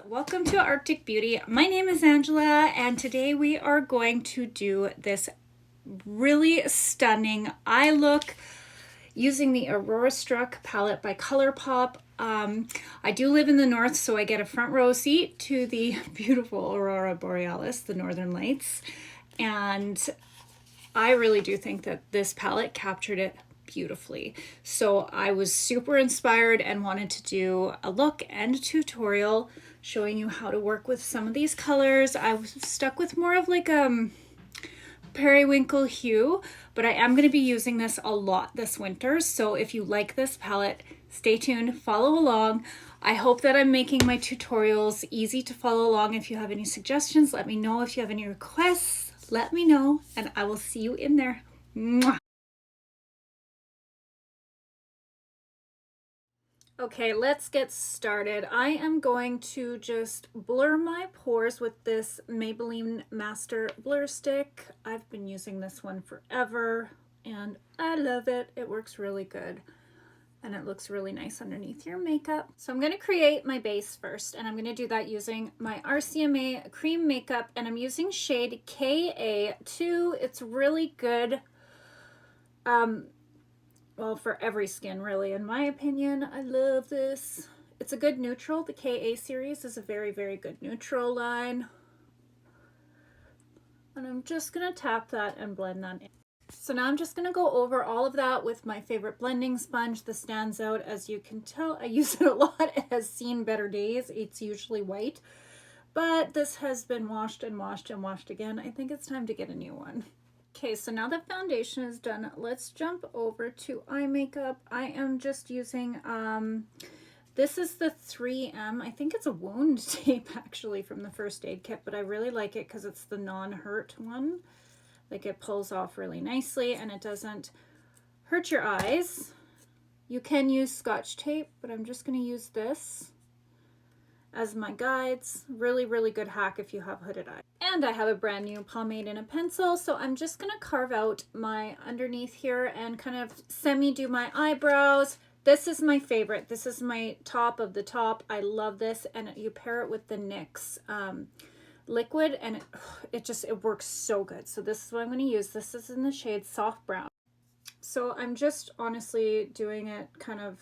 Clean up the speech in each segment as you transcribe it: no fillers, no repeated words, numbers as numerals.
Welcome to Arctic Beauty. My name is Angela and today we are going to do this really stunning eye look using the Aurora Struck palette by ColourPop. I do live in the north, so I get a front row seat to the beautiful Aurora Borealis, the northern lights, and I really do think that this palette captured it beautifully. So I was super inspired and wanted to do a look and a tutorial showing you how to work with some of these colors. I was stuck with more of like periwinkle hue, but I am going to be using this a lot this winter. So if you like this palette, stay tuned, follow along. I hope that I'm making my tutorials easy to follow along. If you have any suggestions, let me know. If you have any requests, let me know, and I will see you in there. Mwah. Okay, let's get started. I am going to just blur my pores with this Maybelline Master Blur Stick. I've been using this one forever and I love it. It works really good and it looks really nice underneath your makeup. So I'm going to create my base first, and I'm going to do that using my RCMA Cream Makeup, and I'm using shade KA2. It's really good. Well, for every skin, really, in my opinion. I love this. It's a good neutral. The KA series is a very, very good neutral line. And I'm just going to tap that and blend that in. So now I'm just going to go over all of that with my favorite blending sponge. This stands out, as you can tell. I use it a lot. It has seen better days. It's usually white. But this has been washed and washed and washed again. I think it's time to get a new one. Okay, so now the foundation is done, let's jump over to eye makeup. I am just using, this is the 3M, I think it's a wound tape actually from the first aid kit, but I really like it because it's the non-hurt one. Like, it pulls off really nicely and it doesn't hurt your eyes. You can use Scotch tape, but I'm just going to use this as my guides. Really, really good hack if you have hooded eyes. And I have a brand new pomade and a pencil, so I'm just going to carve out my underneath here and kind of semi-do my eyebrows. This is my favorite. This is my top of the top. I love this, and you pair it with the NYX liquid, and it works so good. So this is what I'm going to use. This is in the shade Soft Brown. So I'm just honestly doing it kind of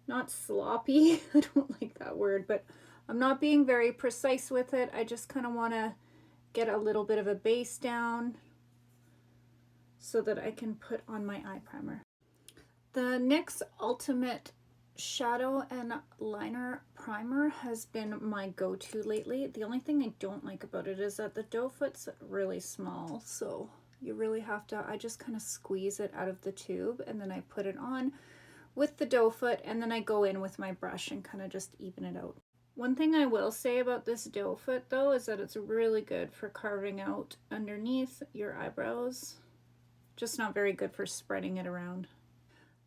not sloppy. I don't like that word, but I'm not being very precise with it. I just kind of want to get a little bit of a base down so that I can put on my eye primer. The NYX Ultimate Shadow and Liner Primer has been my go-to lately. The only thing I don't like about it is that the doe foot's really small, so you really have to, I just kind of squeeze it out of the tube and then I put it on with the doe foot, and then I go in with my brush and kind of just even it out. One thing I will say about this doe foot though is that it's really good for carving out underneath your eyebrows, just not very good for spreading it around.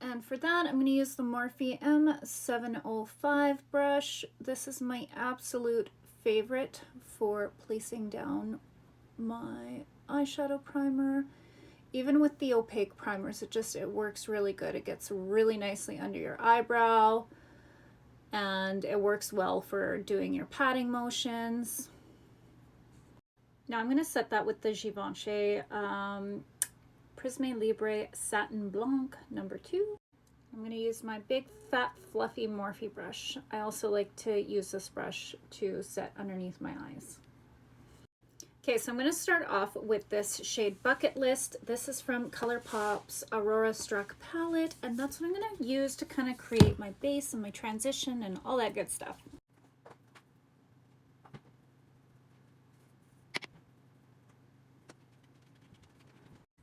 And for that, I'm going to use the Morphe M705 brush. This is my absolute favorite for placing down my eyeshadow primer. Even with the opaque primers, it works really good. It gets really nicely under your eyebrow, and it works well for doing your patting motions. Now I'm going to set that with the Givenchy Prisme Libre Satin Blanc number 2. I'm going to use my big fat fluffy Morphe brush. I also like to use this brush to set underneath my eyes. Okay, so I'm going to start off with this shade Bucket List. This is from ColourPop's Aurora Struck palette, and that's what I'm going to use to kind of create my base and my transition and all that good stuff.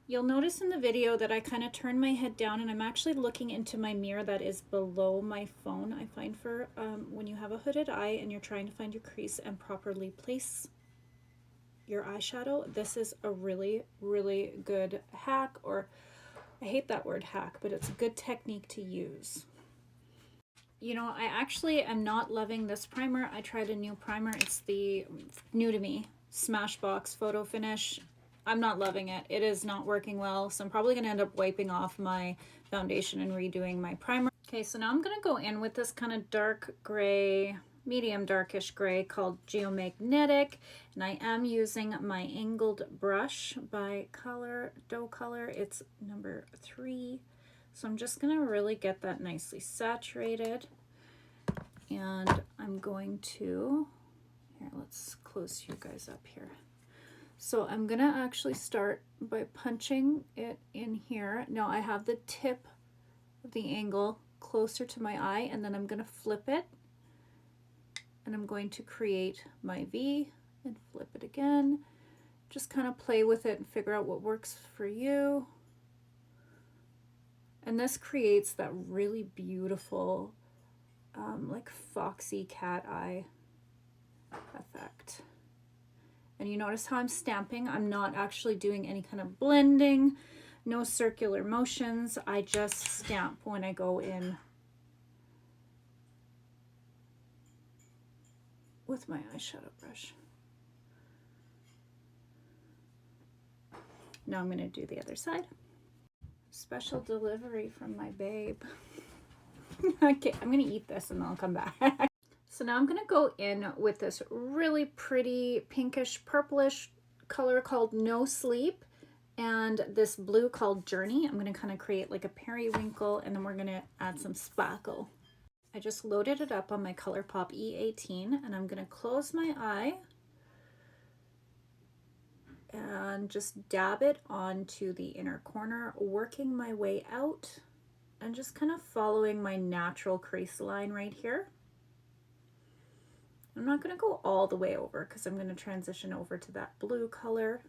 You'll notice in the video that I kind of turn my head down and I'm actually looking into my mirror that is below my phone. I find for when you have a hooded eye and you're trying to find your crease and properly place your eyeshadow, this is a really, really good hack, or I hate that word hack, but it's a good technique to use. You know, I actually am not loving this primer. I tried a new primer. It's the new to me Smashbox Photo Finish. I'm not loving it. It is not working well, so I'm probably going to end up wiping off my foundation and redoing my primer. Okay, so now I'm going to go in with this kind of dark gray medium darkish gray called Geomagnetic, and I am using my angled brush by Doe Color. It's number 3. So I'm just gonna really get that nicely saturated, and I'm going to, here, let's close you guys up here. So I'm gonna actually start by punching it in here. Now I have the tip of the angle closer to my eye, and then I'm gonna flip it, and I'm going to create my V and flip it again. Just kind of play with it and figure out what works for you. And this creates that really beautiful, like foxy cat eye effect. And you notice how I'm stamping. I'm not actually doing any kind of blending, no circular motions. I just stamp when I go in with my eyeshadow brush. Now I'm going to do the other side. Special delivery from my babe. Okay, I'm going to eat this and then I'll come back. So now I'm going to go in with this really pretty pinkish purplish color called No Sleep, and this blue called Journey. I'm going to kind of create like a periwinkle, and then we're going to add some sparkle. I just loaded it up on my ColourPop E18, and I'm going to close my eye and just dab it onto the inner corner, working my way out and just kind of following my natural crease line right here. I'm not going to go all the way over because I'm going to transition over to that blue color.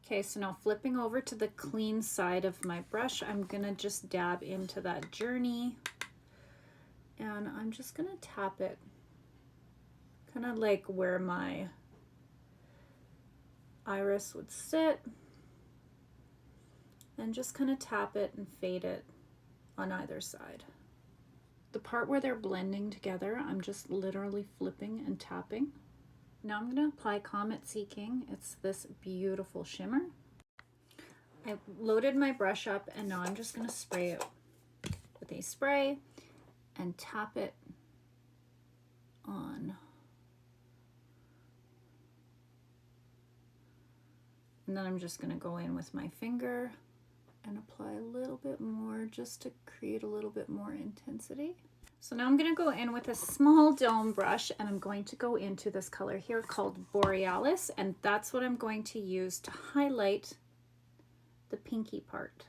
Okay, so now flipping over to the clean side of my brush, I'm going to just dab into that Journey, and I'm just going to tap it kind of like where my iris would sit, and just kind of tap it and fade it on either side. The part where they're blending together, I'm just literally flipping and tapping. Now I'm going to apply Comet Seeking. It's this beautiful shimmer. I loaded my brush up, and now I'm just going to spray it with a spray and tap it on. And then I'm just going to go in with my finger and apply a little bit more just to create a little bit more intensity. So now I'm going to go in with a small dome brush, and I'm going to go into this color here called Borealis, and that's what I'm going to use to highlight the pinky part.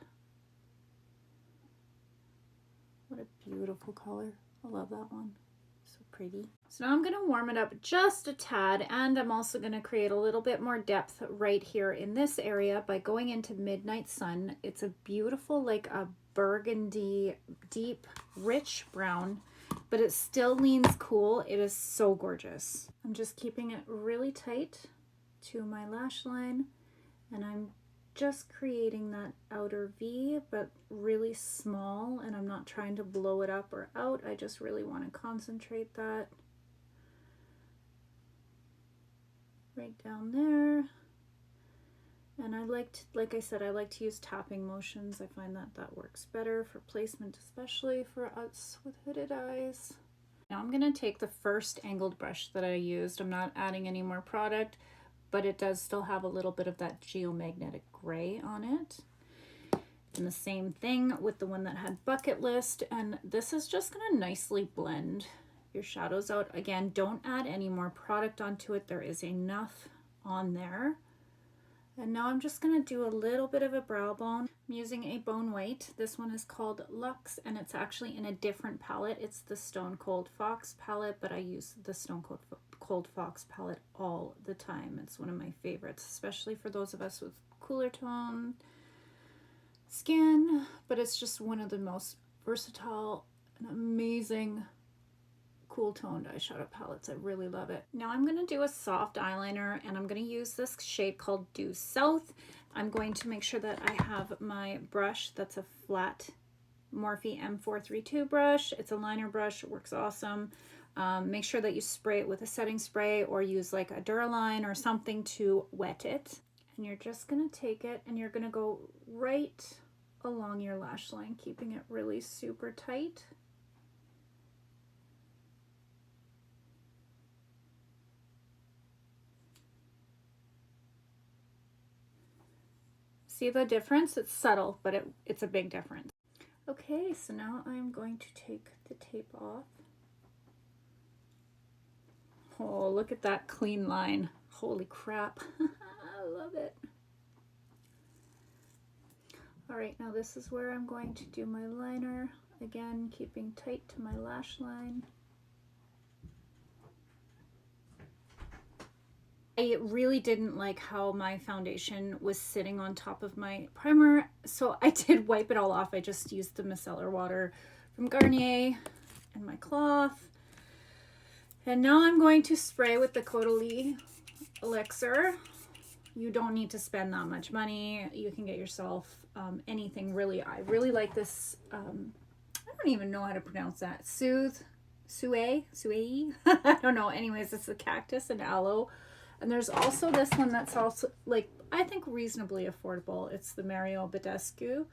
What a beautiful color. I love that one. So pretty. So now I'm going to warm it up just a tad, and I'm also going to create a little bit more depth right here in this area by going into Midnight Sun. It's a beautiful, like a burgundy, deep, rich brown, but it still leans cool. It is so gorgeous. I'm just keeping it really tight to my lash line, and I'm just creating that outer V, but really small, and I'm not trying to blow it up or out. I just really want to concentrate that right down there. And I like I said, I like to use tapping motions. I find that that works better for placement, especially for us with hooded eyes. Now I'm going to take the first angled brush that I used. I'm not adding any more product, but it does still have a little bit of that geomagnetic gray on it. And the same thing with the one that had Bucket List, and this is just going to nicely blend your shadows out. Again, don't add any more product onto it. There is enough on there. And now I'm just going to do a little bit of a brow bone. I'm using a bone white. This one is called Luxe, and it's actually in a different palette. It's the Stone Cold Fox palette, but I use the Stone Cold Fox palette all the time. It's one of my favorites, especially for those of us with cooler tone skin, but it's just one of the most versatile and amazing cool toned eyeshadow palettes. I really love it. Now I'm going to do a soft eyeliner, and I'm going to use this shade called Due South. I'm going to make sure that I have my brush that's a flat Morphe M432 brush. It's a liner brush. It works awesome. Make sure that you spray it with a setting spray or use like a Duraline or something to wet it. And you're just going to take it and you're going to go right along your lash line, keeping it really super tight. See the difference? It's subtle, but it's a big difference. Okay, so now I'm going to take the tape off. Oh, look at that clean line. Holy crap. I love it. All right, now this is where I'm going to do my liner. Again, keeping tight to my lash line. I really didn't like how my foundation was sitting on top of my primer, so I did wipe it all off. I just used the micellar water from Garnier and my cloth. And now I'm going to spray with the Caudalie elixir. You don't need to spend that much money. You can get yourself anything really. I really like this, I don't even know how to pronounce that. Sue. I don't know. Anyways, it's the cactus and aloe. And there's also this one that's also, like, I think reasonably affordable. It's the Mario Badescu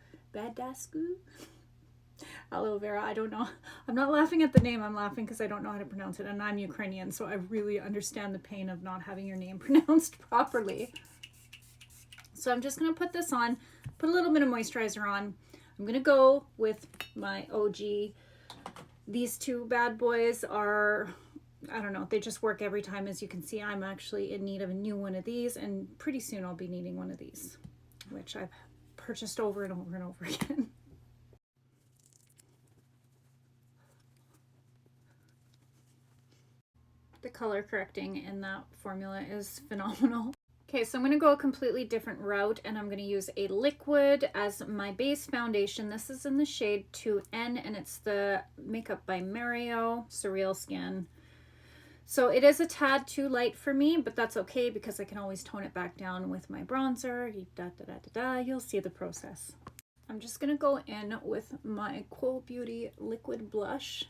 aloe vera. I don't know. I'm not laughing at the name. I'm laughing because I don't know how to pronounce it. And I'm Ukrainian, so I really understand the pain of not having your name pronounced properly. So I'm just going to put this on, put a little bit of moisturizer on. I'm going to go with my OG. These two bad boys are, I don't know, they just work every time. As you can see, I'm actually in need of a new one of these, and pretty soon I'll be needing one of these, which I've purchased over and over and over again. The color correcting in that formula is phenomenal. Okay, so I'm going to go a completely different route, and I'm going to use a liquid as my base foundation. This is in the shade 2N, and it's the Makeup by Mario Surreal Skin. So it is a tad too light for me, but that's okay because I can always tone it back down with my bronzer. You'll see the process. I'm just going to go in with my Quo Beauty liquid blush.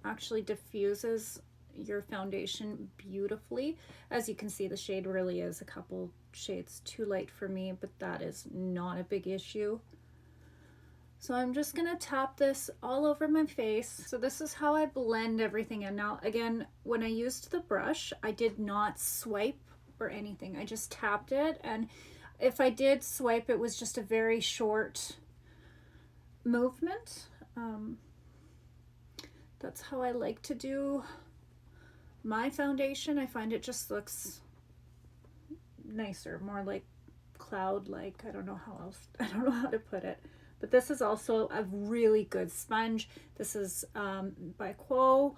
Actually diffuses your foundation beautifully. As you can see, the shade really is a couple shades too light for me, but that is not a big issue. So I'm just gonna tap this all over my face. So this is how I blend everything in. Now again, when I used the brush, I did not swipe or anything. I just tapped it, and if I did swipe, it was just a very short movement. That's how I like to do my foundation. I find it just looks nicer, more like cloud-like. I don't know how to put it. But this is also a really good sponge. This is by Quo.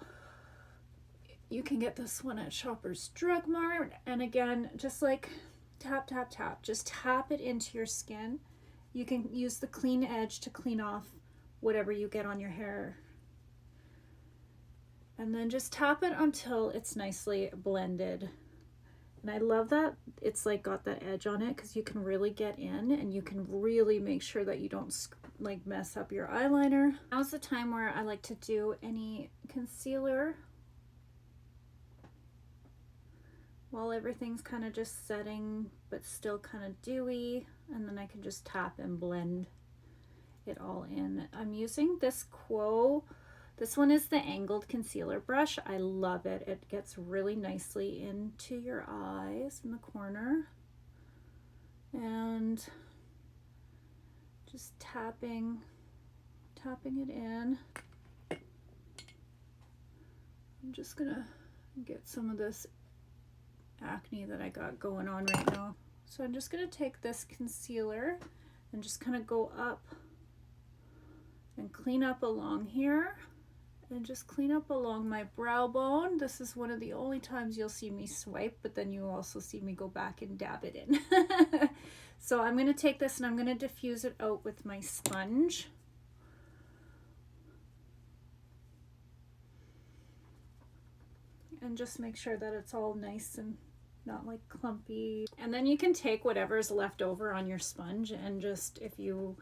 You can get this one at Shoppers Drug Mart. And again, just like tap, tap, tap. Just tap it into your skin. You can use the clean edge to clean off whatever you get on your hair. And then just tap it until it's nicely blended. And I love that it's like got that edge on it, because you can really get in and you can really make sure that you don't like mess up your eyeliner. Now's the time where I like to do any concealer while everything's kind of just setting but still kind of dewy, and then I can just tap and blend it all in. I'm using this Quo. This one is the angled concealer brush. I love it. It gets really nicely into your eyes in the corner. And just tapping it in. I'm just gonna get some of this acne that I got going on right now. So I'm just gonna take this concealer and just kind of go up and clean up along here. And just clean up along my brow bone. This is one of the only times you'll see me swipe, but then you also see me go back and dab it in. So I'm going to take this and I'm going to diffuse it out with my sponge. And just make sure that it's all nice and not like clumpy. And then you can take whatever's left over on your sponge and just, if you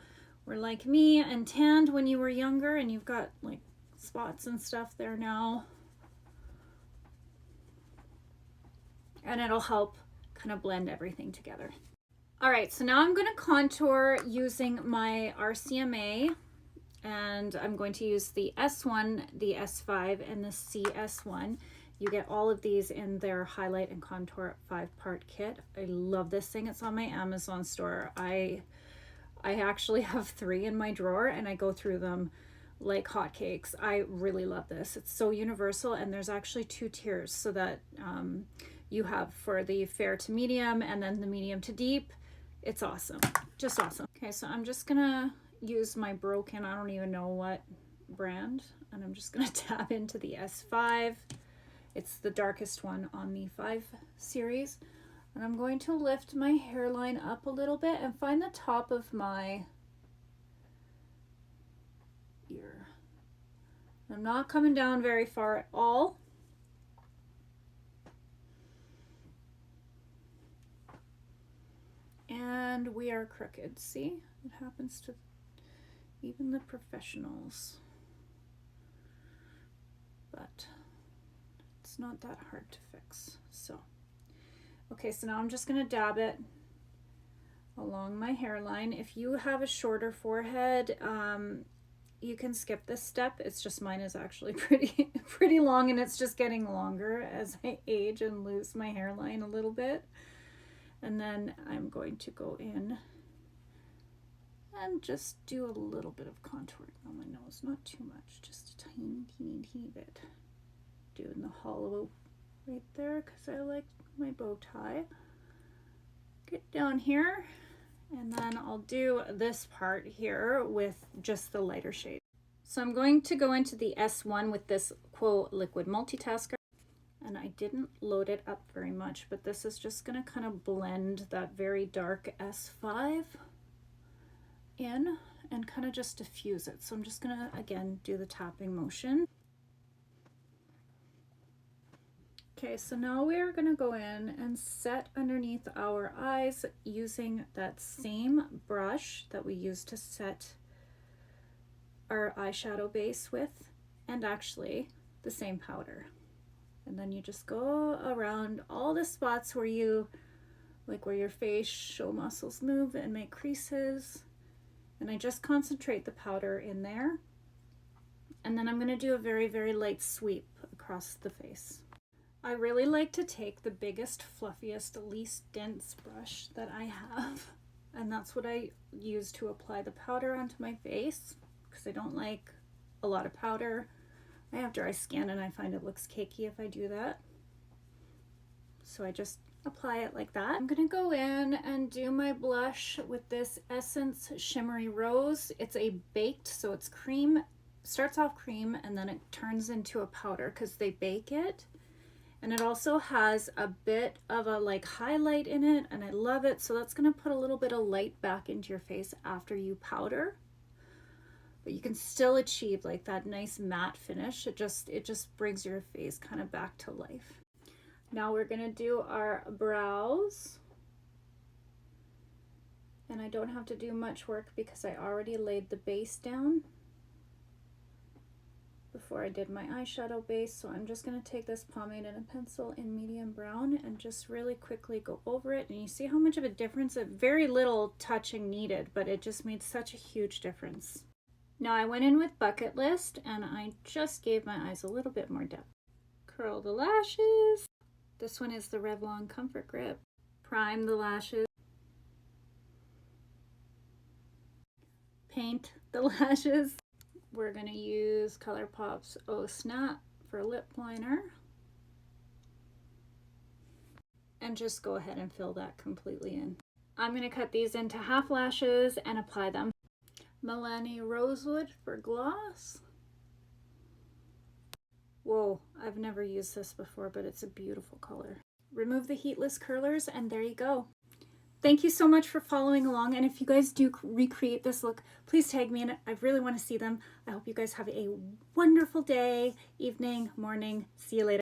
were like me and tanned when you were younger and you've got like spots and stuff there now, and it'll help kind of blend everything together. All right, so now I'm going to contour using my RCMA, and I'm going to use the S1, the S5, and the CS1. You get all of these in their highlight and contour 5-part kit. I love this thing. It's on my Amazon store. I I actually have 3 in my drawer and I go through them like hotcakes. I really love this. It's so universal, and there's actually 2 tiers so that you have for the fair to medium and then the medium to deep. It's awesome, just awesome. Okay, so I'm just gonna use my Broken, I don't even know what brand, and I'm just gonna tap into the S5. It's the darkest one on the 5 series. And I'm going to lift my hairline up a little bit and find the top of my ear. I'm not coming down very far at all. And we are crooked. See? It happens to even the professionals. But it's not that hard to fix. So, okay, so now I'm just gonna dab it along my hairline. If you have a shorter forehead, you can skip this step. It's just mine is actually pretty long, and it's just getting longer as I age and lose my hairline a little bit. And then I'm going to go in and just do a little bit of contouring on my nose, not too much, just a teeny bit. Doing the hollow right there because I like my bow tie. Get down here, and then I'll do this part here with just the lighter shade. So I'm going to go into the S1 with this Quo Liquid Multitasker, and I didn't load it up very much, but this is just going to kind of blend that very dark S5 in and kind of just diffuse it. So I'm just going to, again, do the tapping motion. Okay, so now we're going to go in and set underneath our eyes using that same brush that we used to set our eyeshadow base with, and actually the same powder. And then you just go around all the spots where you, like where your facial muscles move and make creases. And I just concentrate the powder in there. And then I'm going to do a very, very light sweep across the face. I really like to take the biggest, fluffiest, least dense brush that I have, and that's what I use to apply the powder onto my face, because I don't like a lot of powder. I have dry skin and I find it looks cakey if I do that. So I just apply it like that. I'm gonna go in and do my blush with this Essence Shimmery Rose. It's a baked, so it's cream, starts off cream and then it turns into a powder because they bake it. And it also has a bit of a like highlight in it, and I love it. So that's gonna put a little bit of light back into your face after you powder. But you can still achieve like that nice matte finish. It just brings your face kind of back to life. Now we're gonna do our brows. And I don't have to do much work because I already laid the base down before I did my eyeshadow base. So I'm just going to take this pomade and a pencil in medium brown and just really quickly go over it. And you see how much of a difference, very little touching needed, but it just made such a huge difference. Now I went in with Bucket List and I just gave my eyes a little bit more depth. Curl the lashes. This one is the Revlon Comfort Grip. Prime the lashes. Paint the lashes. We're going to use ColourPop's Oh Snap for lip liner. And just go ahead and fill that completely in. I'm going to cut these into half lashes and apply them. Milani Rosewood for gloss. Whoa, I've never used this before, but it's a beautiful color. Remove the heatless curlers and there you go. Thank you so much for following along, and if you guys do recreate this look, please tag me in it. I really want to see them. I hope you guys have a wonderful day, evening, morning. See you later.